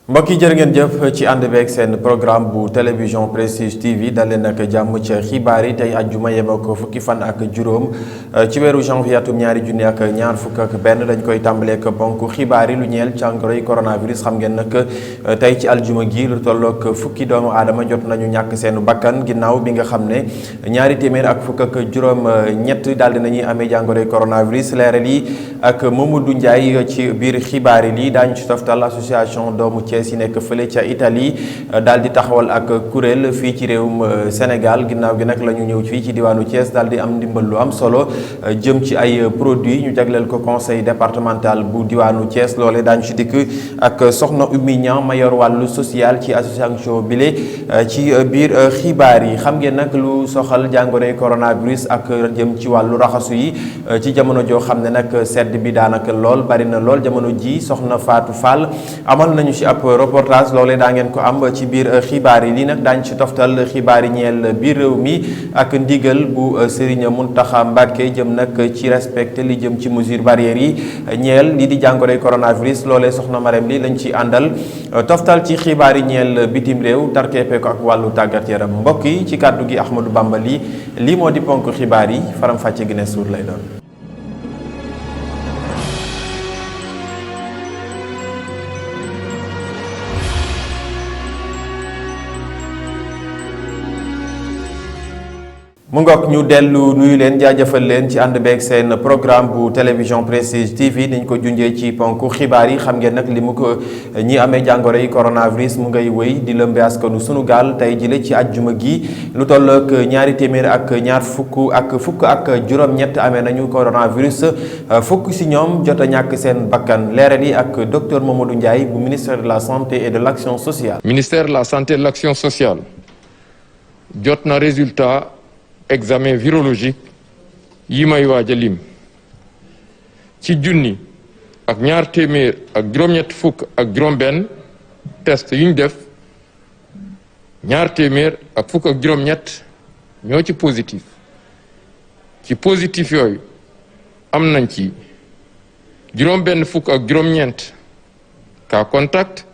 mbokk yi jërë ngeen jëf ci ànd beeg seen programme bu télévision Prestige TV dal leen ak jàmm ci xibaar yi tey àjjuma yem ak fukki fan ak juróom ci weeru janvier atum 2021 dañ koy tàmbaleek bonk xibaar yi lu ñeel jàngoroy coronavirus. xam ngeen nag tey ci aljuma gi lu tollook fukki doomu aadama jot nañu ñàkk seen bakkan ginnaaw bi nga xam ne ñaari téeméer ak fukk ak juróom ñett daal di nañuy amee jàngoroy coronavirus. leeral yi ak Mamadou Ndiaye ci biir xibaar yi lii daañu ci toftal association doomu si nekk fële ca Italie daal di taxawal ak kuréel fii ci réewum Sénégal ginnaaw gi nag la ñu ñëw fii ci diwaanu Thiès daal di am ndimbal lu am solo jëm ci ay produits ñu jagleel ko conseil départemental bu diwaanu Thiès. loole daañu ci dikk ak soxna Oumy Niang mayor wàllu social ci association bile ci biir xibaar yi. xam ngeen nag lu soxal jàngoroy coronavirus ak jëm ci wàllu raxasu yi ci jamono joo xam ne nag sedd bi daanaka lool bari na lool jamono ji soxna Fatou Fall amal nañu ci ab reportage loolee daa ngeen ko am ci biir xibaar yi lii nag daañu ci toftal xibaar yi ñeel biir réew mi ak ndigal bu Serigne Mountakha Mbacké jëm nag ci respecté li jëm ci mesure barrières yi ñeel lii di jàngoroy coronavirus. loolee soxna Marème li lañ ci àndal toftal ci xibaar yi ñeel bitim réew tarkeepe ko ak wàllu tàggat yaram. mbokk yi ci kàddu gi Ahmadou Bamba lii moo di ponk xibaar yi faram fàcce gi ne suur lay doon. mu ngoog ñu dellu nuyu leen jaajëfal leen ci ànd beeg seen programme bu télévision Prestige TV niñ ko junjee ci ponk xibaar yi. xam ngeen nag li mu ko ñi amee jàngoro yi coronavirus mu ngay wéy di lëmbe askanu sunu gaal tey jile ci àjjuma gi lu toll ak ñaari téeméer ak ñaar fukk ak juróom-ñett amee nañu coronavirus fukk si ñoom jot a ñàkk seen bakkan. leeral yi ak docteur Mamadou Ndiaye bu ministère de la santé et de l' action sociale. ministère de la santé et de l' action sociale jot na résultat examen virologique yi may waaj a lim ci junni ak ñaar téeméer ak juróom-ñett fukk ak juróom-benn test yu ñu def ñaar téeméer ak fukk ak juróom-ñett ñoo ci positif. ci positif yooyu am nañ ci juróom-benn fukk ak juróom-ñeent cas contact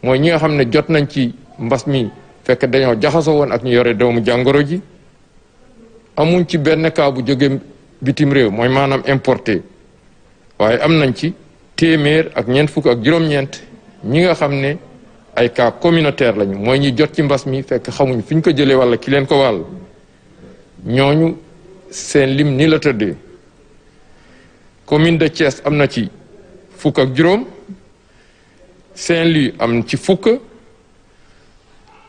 mooy ñi nga xam ne jot nañ ci mbas mi fekk dañoo jaxasoo woon ak ñu yore doomu jàngoro ji. amuñ ci benn cas bu jóge bitim réew mooy maanaam importé waaye am nañ ci téeméer ak ñeent fukk ak juróom-ñeent ñi nga xam ne ay cas communautaire lañu mooy ñi jot ci mbas mi fekk xamuñ fi ñu ko jëlee walla ki leen ko wàll. ñooñu seen lim ni la tëddee commune de Thiès am na ci fukk ak juróom, Saint-Louis am ci fukk,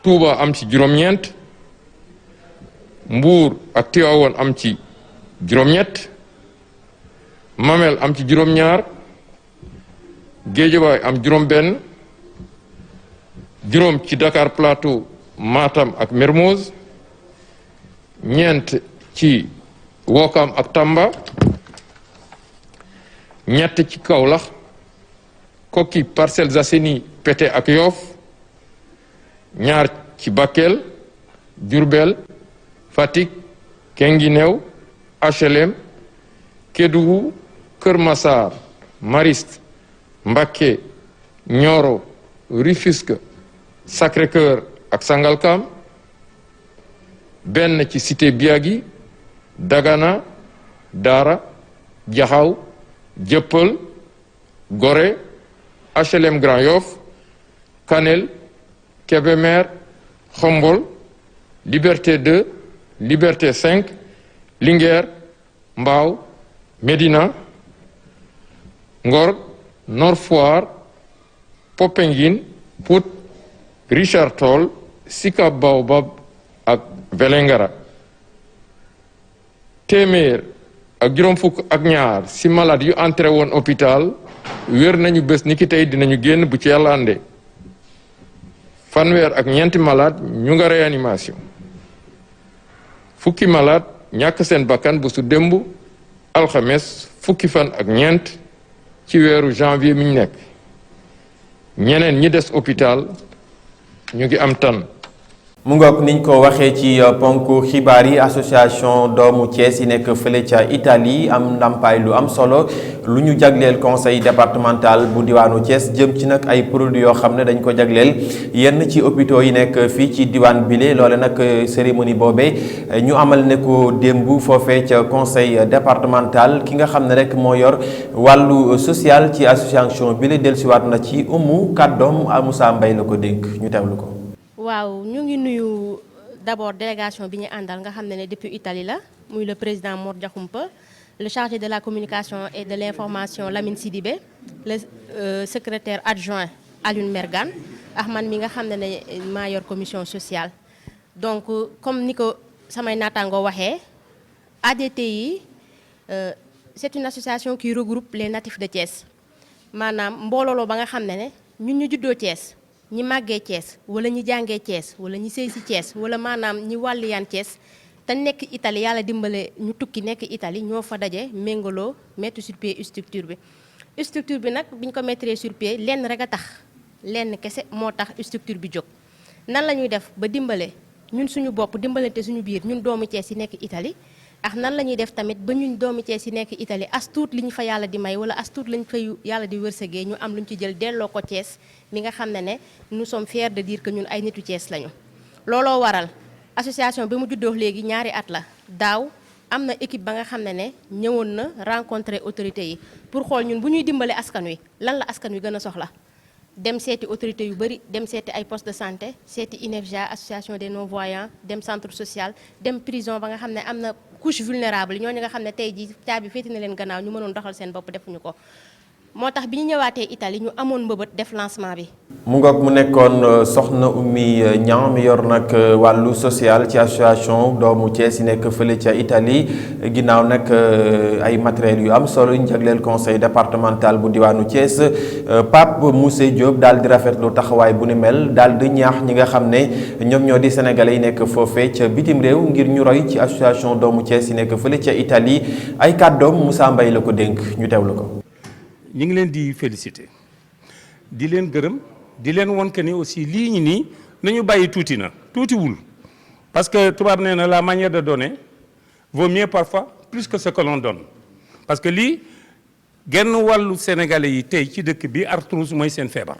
Touba am ci juróom-ñeent, Mbour ak Tivaouane am ci juróom-ñett, Mamel am ci juróom-ñaar, Guédiawaye am juróom-benn, juróom ci Dakar Plateau, Matam ak Mermoz, ñeent ci Ouakam ak Tamba, ñett ci Kaolack, Koki, Parcelles Assainies, Pété ak Yoff, ñaar ci Bakel, Diourbel, Fatick, Guinguinéo, HLM, Kédougou, Keur Massar, Mariste, Mbacké, Nioro, Rufisque, Sacré-Cœur ak Sangalkam, benn ci Cité Biagui, Dagana, Dara, Diakhao, Dieuppeul, Gorée, HLM Grand Yoff, Kanel, Kébémer, Khombol, Liberté 2, Liberté 5, Linguère, Mbao, Médina, Ngor, Nord Foire, Popenguine, Pout, Richard Toll, Sicap Baobab ak Vélingara. téeméer ak juróom fukk ak ñaar si malade yu entré woon hôpital wér nañu bés ni ki tey dinañu génn bu ci yàlla àndee. fanweer ak ñeenti malade ñu nga réanimation. fukki malade ñàkk seen bakkan bu su démb alxames fukki fan ak ñeent ci weeru janvier mi ñu nekk. ñeneen ñi des hôpital ñu ngi am tan. mu ngoog niñ ko waxee ci ponk xibaar yi association doomu Thiès yi nekk fële ca Italie am ndàmpaay lu am solo lu ñu jagleel conseil départemental bu diwaanu Thiès jëm ci nag ay produits yoo xam ne dañ ko jagleel yenn ci hôpitaux yi nekk fii ci diwaan bile loole nag cérémonie boobee ñu amal ne ko démb foofee ca conseil départemental ki nga xam ne rek moo yor wàllu social ci association bile dellusiwaat na ci kàddoom Moussa Mbaye la ko dénk ñu teewlu ko. waaw ñu ngi nuyu d'abord délégation bi ñu àndal nga xam ne depuis Italie la muy le président Mor Diakhoumpa le chargé de la communication et de l'information Lamine Sidibé le secrétaire adjoint Alioune Mergane ak man mi nga xam ne maa yor commission sociale. donc comme ni ko samay naataangoo waxee ADTI c'est une association qui regroupe les natifs de Thiès maanaam mboolooloo ba nga xam ne ñun ñu juddoo Thiès. ñi màggee Thiès wala ñi jàngee Thiès wala ñi sëy si Thiès wala maanaam ñi wàlliyaan Thiès te nekk Italie yàlla dimbale ñu tukki nekk Italie ñoo fa daje méngaloo mettre sur pied structure bi. structure bi nag biñ ko mettre sur pied lenn rek a tax lenn kese moo tax structure bi jóg nan la ñuy def ba dimbale ñun suñu bopp dimbalante suñu biir ñun doomu Thiès yi nekk Italie ak nan la ñuy def tamit ba ñun doomu Thiès yi nekk Italie as tuut li ñu fa yàlla di may wala as tuut lañ fay yàlla di wërsëgee ñu am lu ñu ci jël delloo ko Thiès mi nga xam ne nous sommes fiers de dire que ñun ay nitu Thiès lañu. looloo waral association bi mu juddoo léegi ñaari at la daaw am na équipe ba nga xam ne ñëwoon na rencontrer autorités yi pour xool ñun bu ñuy dimbale askan wi lan la askan wi gën a soxla. dem seeti autorités yu bëri dem seeti ay poste de santé seeti INEFJA association des non voyants dem centre social dem prison ba nga xam ne am na couche vulnérable ñooñu nga xam ne tey jii caabi féeti na leen gannaaw ñu mënoon doxal seen bopp defuñu ko. moo tax bi ñu ñëwaatee Italie ñu amoon mbëbët def lancement bi. mu ngoog mu nekkoon soxna Oumy Niang mi yor nag wàllu social ci association doomu Thiès yi nekk fële ca Italie ginnaaw nag ay matériels yu am solo ñu jagleel conseil départemental bu diwaanu Thiès Pape Moussé Diop daal di rafetlu taxawaay bu ni mel daal di ñaax ñi nga xam ne ñoom ñoo di sénégalais yi nekk foofee ca bitim réew ngir ñu roy ci association doomu Thiès yi nekk fële ca Italie ay kàddoom Moussa Mbaye la ko dénk ñu teewlu ko. ñu ngi leen di féliciter di leen gërëm di leen won que ni aussi lii ñi nii nañu bàyyi tuuti na tuutiwul parce que tubaab nee na la manière de donner vaut mieux parfois plus que ce que l'on donne parce que lii genn wàllu sénégalais yi tey ci dëkk bi arthrose mooy seen feebar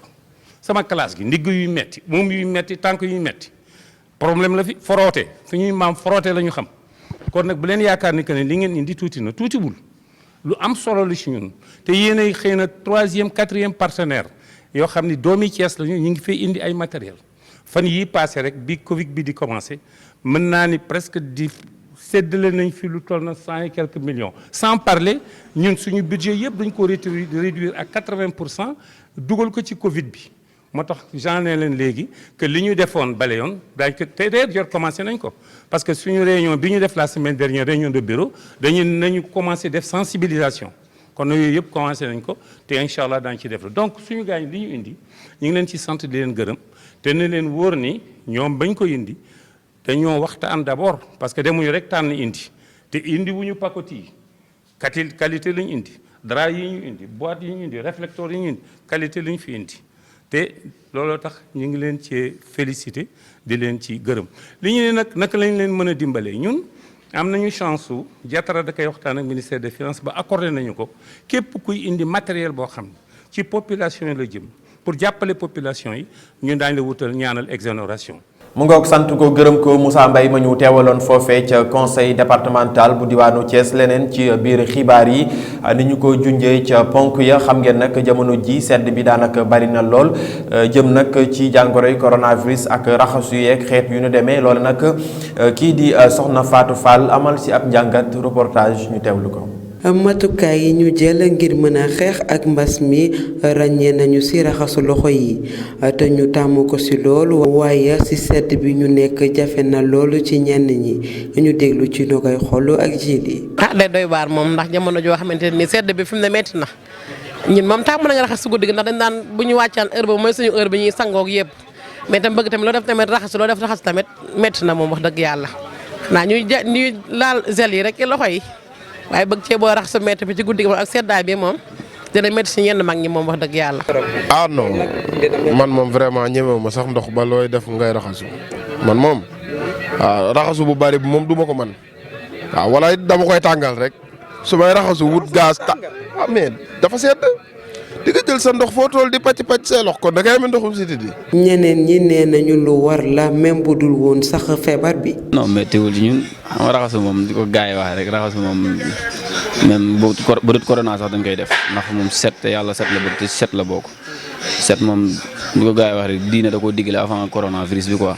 sama classe gi ndigg yuy metti moom yuy metti tànk yuy metti problème la fi foroote fi ñuy maam foroote la ñu xam kon nag bu leen yaakaar ni que ne li ngeen indi tuuti na tuutiwul lu am solo la ci ñun te yéenay xëy na 3e 4e partenaire yoo xam ni doomi Thiès lañu ñu ngi fay indi ay matériel fan yii passé rek bi Covid bi di commencé mën naa ni presque di séddale nañ fi lu toll na 100 et quelques millions sans parler ñun suñu budget yëpp dañ ko réduire à 80% dugal ko ci Covid bi moo tax j'en ai leen léegi que li ñu defoon bale yoon daañu ko te d'ailleurs commencé nañ ko parce que suñu réunion bi ñu def la semaine dernière réunion de bureau nañu commencé def sensibilisation kon yooyu yëpp commencé nañ ko te incha allah daañu ci def la donc suñu gars yi li ñu indi ñu ngi leen ci sant di leen gërëm te ne leen wóor ni ñoom bañ ko indi dañoo waxtaan d'abord parce que demuñu rek tànn indi te indi wuñu pacotille yi qualité lañu indi drap yi ñu indi boîte yi ñu indi réflecteur yi ñu indi qualité lañu fi indi te looloo tax ñu ngi leen ci félicité di leen ci gërëm li ñu ne nag naka lañ leen mën a dimbalee ñun am nañu chance su jatara da koy waxtaan ak ministère des finances ba accordé nañu ko képp kuy indi matériel boo xam ne ci population yi la jëm pour jàppale population yi ñun daañu la wutal ñaanal exonération. mu ngoog sant ko gërëm ko Moussa Mbaye ma ñu teewaloon foofee ca conseil départemental bu diwaanu Thiès leneen ci biir xibaar yi ni ñu ko junjee ca ponk ya xam ngeen nag jamono ji sedd bi daanaka bari na lool jëm nag ci jàngoroy coronavirus ak raxasu yeeg xeet yu ñu demee loolu nag kii di soxna Fatou Fall amal si ab njàngat reportage ñu teewlu ko. matukaay yi ñu jël ngir mën a xeex ak mbas mi ràññee nañu ci raxasu loxo yi te ñu tàmm ko ci loolu waaye ci sedd bi ñu nekk jafe na loolu ci ñenn ñi ñu déglu ci Nogay Xolu ak Jili. day doy waar moom ndax jamono joo xamante ni sedd bi fi mu ne metti na ñun moom tàmm nañu raxas ci guddi gi ndax dañ daan bu ñu wàccaan heure ba mooy suñu heure bi ñuy sangoog yëpp mais tam bëgg tamit loo def tamit raxas tamit metti na moom wax dëgg yàlla xanaa ñuy laal gel yi rek ci loxo yi. waaye bëgg cee boo rax sa métti bi ci guddi gi moom ak seddaay bi moom dina métti si ñenn mag ñi moom wax dëgg yàlla. ah non man moom vraiment ñemewu ma sax ndox ba looy def ngay raxasu man moom waaw raxasu bu bari bi moom du ma ko man waaw wala dama koy tàngal rek su may raxasu wut gaz mais dafa sedd di nga jël sa ndox foo tool di pàcc see lox kon da ngay amee ndoxum siti di ñeneen ñi nee nañu lu war la même bu dul woon sax feebar bi. non mais teewul ñun xam raxasu moom di ko gars yi wax rek raxasu moom même bu dut corona sax dañ koy def ndax moom set te yàlla set la bëgg te set la bokk set moom di ko gars yi wax rek diine da koo diggale avant coronavirus bi quoi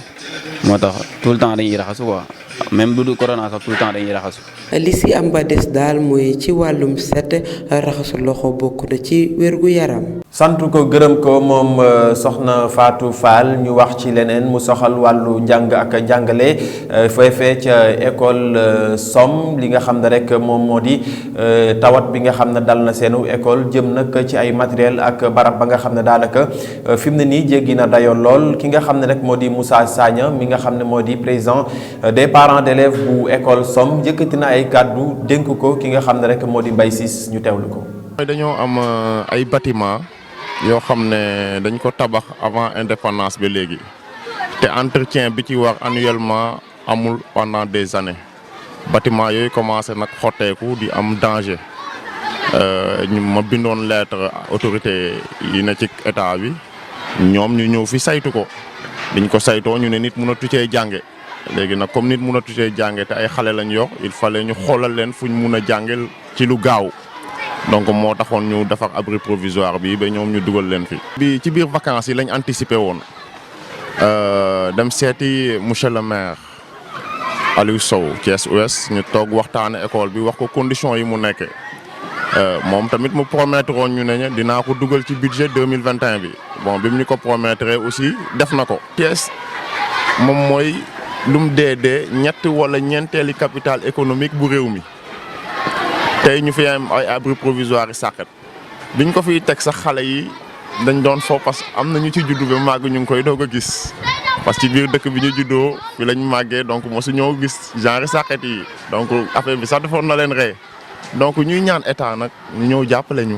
moo tax tout le temps dañuy raxasu quoi même bu dul corona sax tout le temps dañuy raxasu. li si am ba des daal mooy ci wàllum set raxasu loxo bokk na ci wérgu yaram. sant ko gërëm ko moom soxna Fatou Fall ñu wax ci leneen mu soxal wàllu njàng ak njàngale foofee ca école Somme li nga xam ne rek moom moo di tawat bi nga xam ne dal na seenu école jëm nag ci ay matériel ak barab ba nga xam ne daanaka fi mu ne nii jéggi na dayoo lool ki nga xam ne rek moo di Moussa Sagna mi nga xam ne moo di président des parents d'élèves bu école Somme yëkkati na ay kàddu dénk ko ki nga xam ne rek moo di Mbaye Ciss ñu teewlu ko. dañoo am ay bâtiment yoo xam ne dañ ko tabax avant indépendance ba léegi te entretien bi ci war annuellement amul pendant des années bâtiment yooyu commencé nag xotteeku di am danger ma bindoon lettre autorité yi na ci état bi ñoom ñu ñëw fi saytu ko biñ ko saytoo ñu ne nit mënatu cee jànge léegi nag comme nit mënatu cee jànge te ay xale lañ yor il fallait ñu xoolal leen fuñ mun a jàngel ci lu gaaw donc moo taxoon ñu defar abri provisoire bi ba ñoom ñu dugal leen fi. bi ci biir vacances yi lañ anticiper woon dem seeti monsieur le maire Aliou Sow Thiès Ouest ñu toog waxtaane école bi wax ko conditions yi mu nekkee moom tamit mu promettre woon ñu ne dinaa ko dugal ci budget 2021 bi bon bi mu ñu ko promettre aussi def na ko. Thiès moom mooy lum dee ñett wala ñeenteeli capital économique bu réew mi. tey ñu fi am ay abri provisoire yi sàkkat biñ ko fiy teg sax xale yi dañ doon fo parce que am na ñu ci juddu ba màgg ñu ngi koy doog a gis parce que ci biir dëkk bi ñu juddoo fi lañ màggee donc mosu ñoo gis genre sàkkat yi donc affaire bi sax defoon na leen ree donc ñuy ñaan état nag ñu ñëw jàppale ñu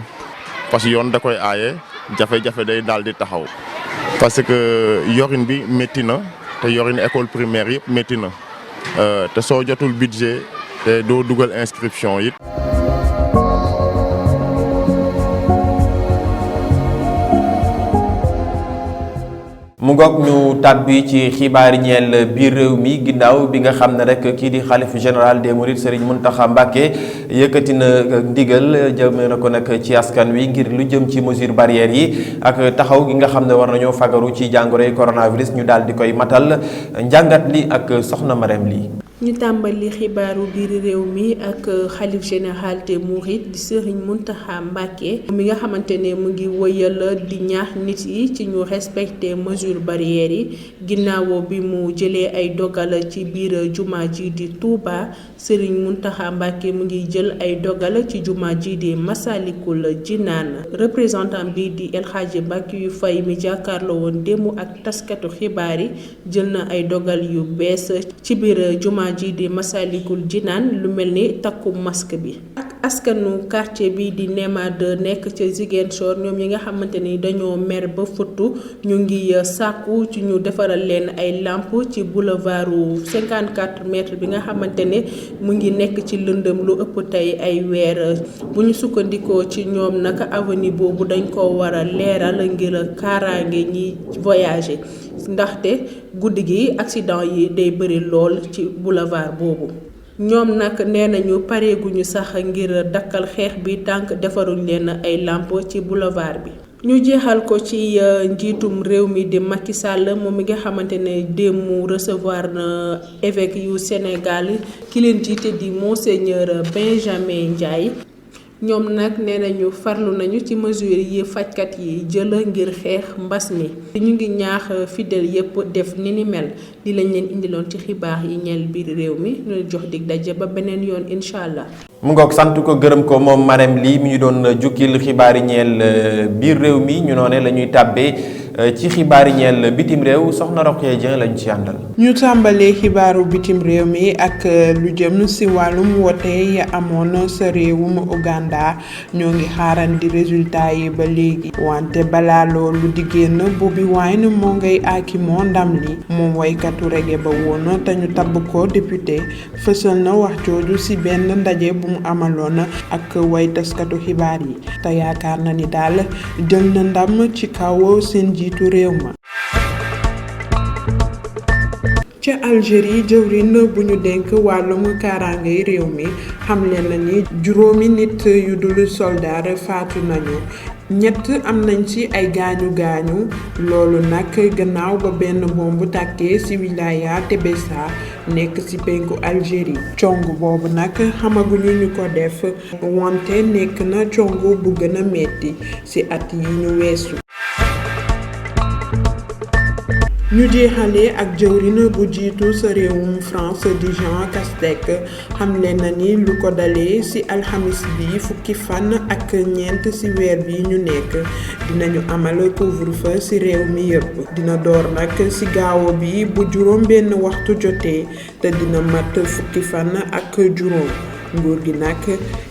parce que yoon da koy aaye jafe-jafe day daal di taxaw parce que yorin bi métti na te yorin école primaire yëpp métti na te soo jotul budget te doo dugal inscription yi. mu ngoog ñu tàbbi ci xibaari ñeel biir réew mi ginnaaw bi nga xam ne rek kii di xalif général des mourides Serigne Mountakha Mbacké yëkkati na ndigal jëmee na ko nag ci askan wi ngir lu jëm ci mesure barrières yi ak taxaw gi nga xam ne war nañoo fagaru ci jàngoroy coronavirus ñu daal di koy matal njàngat li ak soxna Marème li ñu tàmbali xibaaru biir réew mi ak xalif général des mourides di Serigne Mountakha Mbacké mi nga xamante ne mu ngi wëyal di ñaax nit yi ci ñu respecter mesures barrières yi ginnaaw bi mu jëlee ay dogal ci biir juma ji di Touba Serigne Mountakha Mbacké mu ngi jël ay dogal ci juma ji di Massalikul Jinaan représentant bi di El Hadji Mbacké Faye mi jàkkaarloo woon démb ak taskatu xibaar yi jël na ay dogal yu bees ci biir juma ji di Massalikul Jinaan lu mel ni takku masque bi ak askanu quartier bi di Néma 2 nekk ca Ziguinchor ñoom yi nga xamante ni dañoo mer ba futtu ñu ngi sàkku ci ñu defaral leen ay lampe ci boulevardu 54 mètres bi nga xamante ne mu ngi nekk ci lëndëm lu ëpp tey ay weer bu ñu sukkandikoo ci ñoom naka avenue boobu dañ ko war a leeral ngir kaaraange ñi voyager ndaxte guddi gi accident yi day bëri lool ci boulevard boobu ñoom nag nee nañu pareeguñu sax ngir dakkal xeex bi tànk defaruñ leen ay lampe ci boulevard bi. ñu jeexal ko ci njiitum réew mi di Macky Sall moom mi nga xamante ne démb recevoir na évêque yu Sénégal ki leen jiite di monseigneur Benjamin Ndiaye. ñoom nag nee nañu farlu nañu ci mesures yi fajkat yi jël ngir xeex mbas mi ñu ngi ñaax fidèle yépp def ni ni mel li lañ leen indiloon ci xibaar yi ñeel biir réew mi ñu jox dig daje ba beneen yoon incha allah. mu ngoog sant ko gërëm ko moom Marème lii mi ñu doon jukkil xibaar yi ñeel biir réew mi ñu noone la ñuy tàbbee ci xibaar yi ñeel bitim réew soxna Rokhaya Dieng lañ ci àndal. ñu tàmbalee xibaaru bitim réew mi ak lu jëm ci wàllum wote ya amoon sa réewum Uganda ñoo ngi xaarandi résultat yi ba léegi wante balaa loolu di génn Bobi Wine moo ngay aakimoo ndam li moom waykatu reggae ba woon te ñu tabb ko député fësal na wax jooju ci benn ndaje bu mu amaloon ak way taskatu xibaar yi te yaakaar na ni daal jël na ndam ci kaw seen jiitu réew ma. ca Algérie jëwrin bu ñu dénk wàllum kaaraangay réew mi xamle na ni juróomi nit yu dul soldaar faatu nañu ñett am nañ ci ay gaañu loolu nag gannaaw ba benn bombu tàkkee ci wilaya Tébessa nekk ci penku Algérie cong boobu nag xamaguñu ñu ko def wante nekk na cong bu gën a metti ci at yi ñu weesu. ñu jeexalee ak jëwriñ bu jiitu sa réewum France di Jean Castex xamle na ni lu ko dalee ci alxamis bi fukki fan ak ñeent ci weer bi ñu nekk dinañu amal couvre-feu ci réew mi yépp dina door nag ci gaawo bi bu juróom benn waxtu jotee te dina mat fukki fan ak juróom nguur gi nag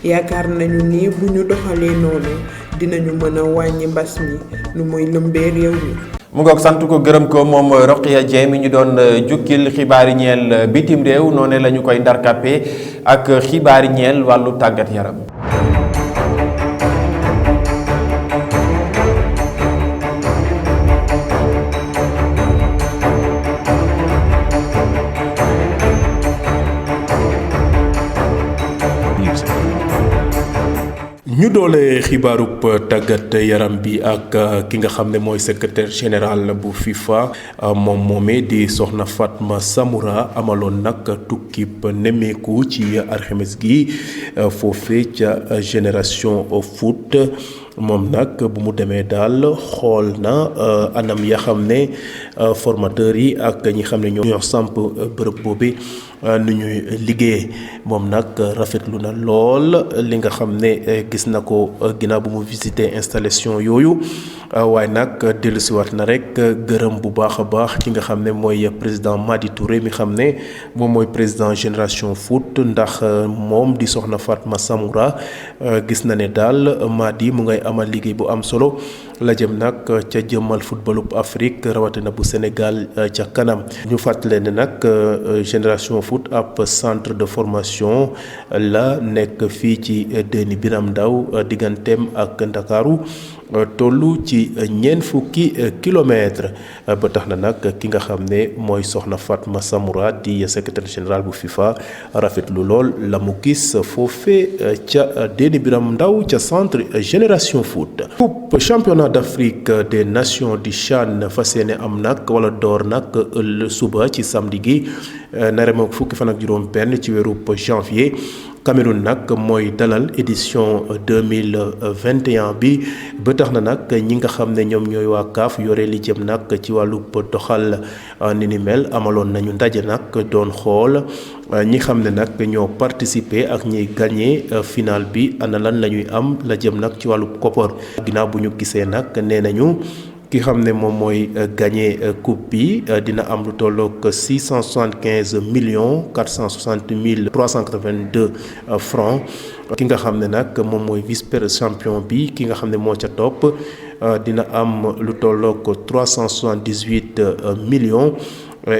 yaakaar nañu ni bu ñu doxalee noonu dinañu mën a wàññi mbas mi nu muy lëmbee réew mi. mu ngoog sant ko gërëm ko moom Rokhaya Dieng mi ñu doon jukkil xibaari ñeel bitim réew noonu la ñu koy ndarkappe ak xibaari ñeel wàllu tàggat yaram. ñu doole xibaarub tàggat yaram bi ak ki nga xam ne mooy secrétaire général bu FIFA moom moomee di soxna Fatma Samoura amaloon nag tukkib nemmeeku ci alxames gi foofe ca Génération Foot moom nag bu mu demee daal xool na anam ya xam ne formateurs yi ak ñi xam ne ñoo samp bërëb boobi nu ñuy liggéey moom nag rafetlu na lool li nga xam ne gis na ko ginnaaw bu mu visité installation yooyu waaye nag dellusiwaat na rek gërëm bu baax a baax ci nga xam ne mooy président Madi Touré mi xam ne moom mooy président Génération Foot ndax moom di soxna Fatma Samoura gis na ne daal Madi mu ngay amal liggéey bu am solo la jëm nag ca jëmmal footballub Afrique rawatina bu Sénégal ca kanam ñu fàttale ne nag Génération Foot ab centre de formation la nekk fii ci Déni Biram Ndaw digganteem ak Ndakaaru tollu ci ñeent fukki kilomètre ba tax na nag ki nga xam ne mooy soxna Fatma Samoura di secrétaire général bu FIFA rafetlu lool la mu gis foofe ca Déni Biram Ndaw ca centre Génération Foot. Coupe championnat d'Afrique des nations di CHAN fas yéene am nag wala door nag suba ci samedi gi nare mook fukki fan ak juróom benn ci weeru janvier. Cameroun nag mooy dalal édition 2021 bi ba tax na nag ñi nga xam ne ñoom ñooy waa CAF yore li jëm nag ci wàllu doxal ni ni mel amaloon nañu ndaje nag doon xool ñi xam ne nag ñoo participer ak ñiy gagné final bi ana lan la ñuy am la jëm nag ci wàllu koppar ginnaaw bu ñu gisee nag nee nañu ki xam ne moom mooy gagné coupe bi dina am lu tolloog 675 millions 460 mille 382 francs ki nga xam ne nag moom mooy vice champion bi ki nga xam ne moo ca topp dina am lu tolloog 378 millions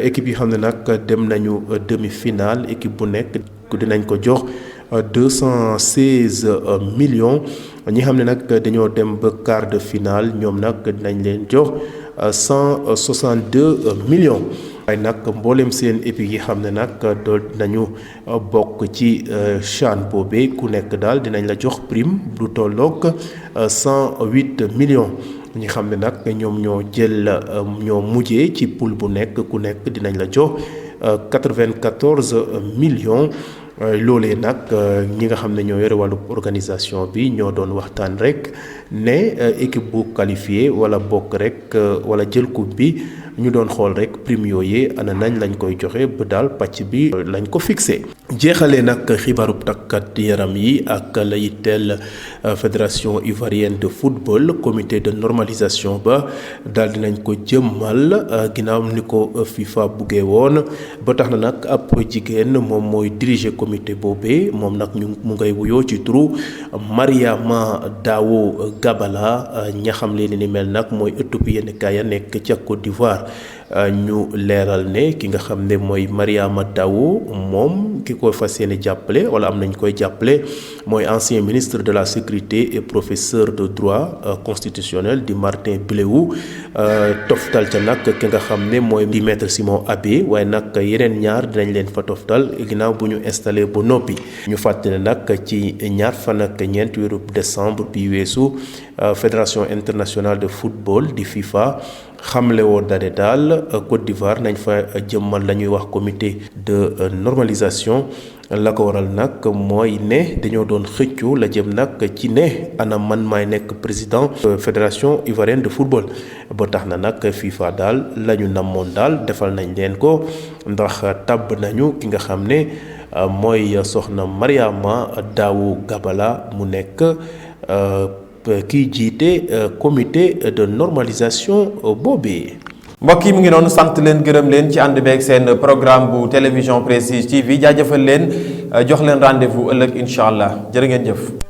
équipe yi xam ne nag dem nañu demi-finale équipe bu nekk dinañ ko jox 216 millions ñi xam ne nag dañoo dem ba quart de finale ñoom nag dinañ leen jox 162 millions waaye nag mboolem seen équipe yi xam ne nag dool nañu bokk ci CHAN boobee ku nekk daal dinañ la jox prime lu tolloog 108 millions ñi xam ne nag ñoom ñoo mujjee ci poule bu nekk ku nekk dinañ la jox 94 millions loolee nag ñi nga xam ne ñoo yore wàllu organisation bi ñoo doon waxtaan rek ne équipe bu qualifié wala bokk rek wala jël coupe bi ñu doon xool rek prime yooyu ana nañ lañ koy joxe ba daal pàcc bi lañ ko fixé. jeexalee nag xibaarub takkat yaram yi ak la yitteel fédération ivoirienne de football comité de normalisation ba daal dinañ ko jëmmal ginnaaw ni ko FIFA buggee woon ba tax na nag ab jigéen moom mooy diriger comité boobee moom nag mu ngay wuyoo ci turu Mariama Dawo Gabala ña xam leen ni mel nag mooy ëttub yéenekaay ya nekk ca Côte d'Ivoire ñu leeral ne ki nga xam ne mooy Mariama Dawo moom ki koy fas yéene jàppale wala am nañ koy jàppale mooy ancien ministre de la sécurité et professeur de droit constitutionnel di Martin Bilewu toftal ca nag ki nga xam ne mooy di maître Simon Abbé waaye nag yeneen ñaar dinañ leen fa toftal ginnaaw bu ñu installé ba noppi ñu fàttali nag ci ñaar fan ak ñeent weeru décembre bi weesu fédération internationale de football di FIFA xamle woo dane daal Côte d'Ivoire nañ fa jëmmal la ñuy wax comité de normalisation la ko waral nag mooy ne dañoo doon xëccu la jëm nag ci ne ana man maay nekk président fédération ivoirienne de football ba tax na nag FIFA daal la ñu namoon daal defal nañ leen ko ndax tabb nañu ki nga xam ne mooy soxna Mariama Dawo Gabala mu nekk kiy jiite comité de normalisation boobee. mbokk yi mu ngi noonu sant leen gërëm leen ci ànd beeg seen programme bu télévision Prestige TV jaajëfal leen jox leen rendez-vous ëllëg incha allah jërë ngeen jëf.